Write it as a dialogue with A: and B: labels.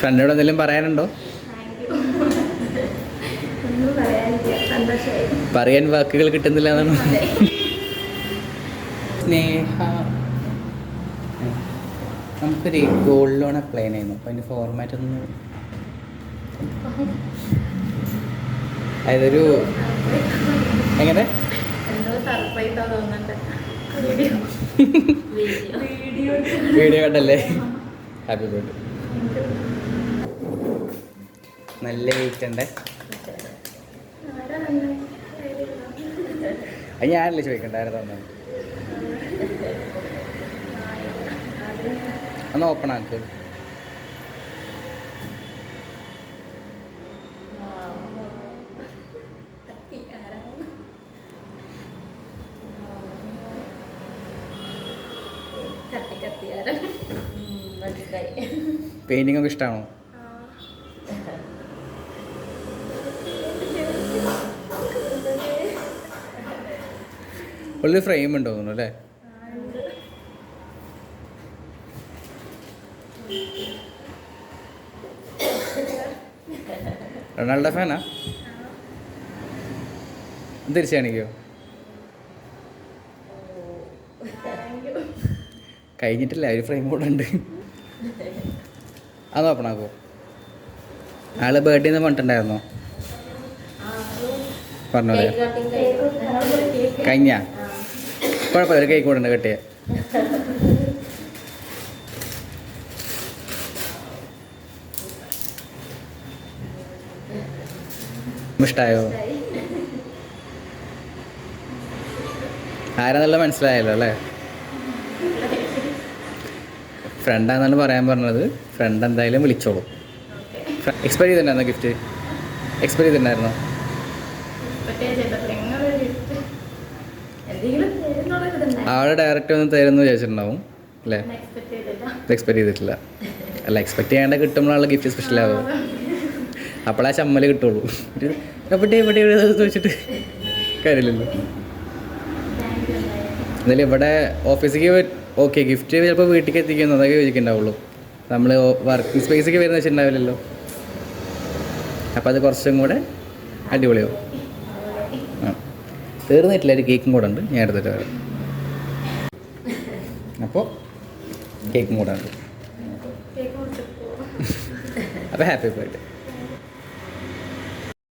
A: ഫ്രണ്ടിനോട് എന്തെങ്കിലും പറയാനുണ്ടോ? പറയാൻ വാക്കുകൾ കിട്ടുന്നില്ല എന്നാണ്. സ്നേഹ, നമുക്കൊരു ഗോൾഡ് ലോൺ അപ്ലൈ ചെയ്യുന്നു. അപ്പോൾ അതിൻ്റെ ഫോർമാറ്റ് ഒന്ന്, അതൊരു എങ്ങനെ വീഡിയോ കണ്ടല്ലേ? Happy birthday. നല്ല വെയിറ്റ് ഉണ്ട്. അത് ഞാനല്ലേ ചോദിക്കണ്ടായിരുന്നു. ഒന്ന് ഓപ്പൺ ആക്ക്. പെയിന്റിംഗ് ഒക്കെ ഇഷ്ടമാണോ? ഉള്ളിൽ ഫ്രെയിം ഉണ്ടോ തോന്നുന്നു അല്ലേ? റൊണാൾഡോ ഫാനാ? തിരിച്ചു കാണിക്കോ? കഴിഞ്ഞിട്ടില്ല, ഒരു ഫ്രെയിം കൂടെ ഉണ്ട്. അത് നോക്കണാക്കോ? ആള് ബർത്ത്ഡേ എന്ന് പറഞ്ഞിട്ടുണ്ടായിരുന്നോ? പറഞ്ഞോളെ കഴിഞ്ഞ കുഴപ്പമില്ല, ഒരു കേക്ക് കൂടെ ഉണ്ട് കെട്ടിയ. ഇഷ്ടായോ? ആരാന്നുള്ള മനസ്സിലായല്ലോ അല്ലേ? ഫ്രണ്ടാന്നാണ് പറയാൻ പറഞ്ഞത്. ഫ്രണ്ട് എന്തായാലും വിളിച്ചോളൂ. എക്സ്പെക്ട് ചെയ്തിട്ടുണ്ടായിരുന്നോ ഗിഫ്റ്റ്? എക്സ്പെക്ട് ചെയ്തിട്ടുണ്ടായിരുന്നോ? ആള് ഡയറക്റ്റ് ഒന്ന് തരുമെന്ന് വിചാരിച്ചിട്ടുണ്ടാവും അല്ലേ? എക്സ്പെക്ട് ചെയ്തിട്ടില്ല. അല്ല, എക്സ്പെക്ട് ചെയ്യാണ്ട് കിട്ടുമ്പോഴാണല്ലോ ഗിഫ്റ്റ് സ്പെഷ്യൽ ആവുക. അപ്പോഴാ ചമ്മല് കിട്ടുള്ളൂ. എവിടെ എവിടെ ചോദിച്ചിട്ട് കാര്യമില്ലല്ലോ. എന്നാലും ഇവിടെ ഓഫീസിലേക്ക് ഓക്കെ, ഗിഫ്റ്റ് ചിലപ്പോൾ വീട്ടിലേക്ക് എത്തിക്കുന്നു, അതൊക്കെ ചോദിക്കുന്നുണ്ടാവുള്ളൂ. നമ്മൾ വർക്കിംഗ് സ്പേസിലേക്ക് വരുന്ന വെച്ചിട്ടുണ്ടാവില്ലല്ലോ. അപ്പോൾ അത് കുറച്ചും കൂടെ അടിപൊളിയാവും. ആ, തീർന്നിട്ടില്ല, ഒരു കേക്കും കൂടെ ഉണ്ട്, ഞാൻ എടുത്തിട്ട് വരാം. അപ്പോൾ കേക്കും കൂടെ ഉണ്ട്. അപ്പോൾ ഹാപ്പി ബർത്ത്ഡേ.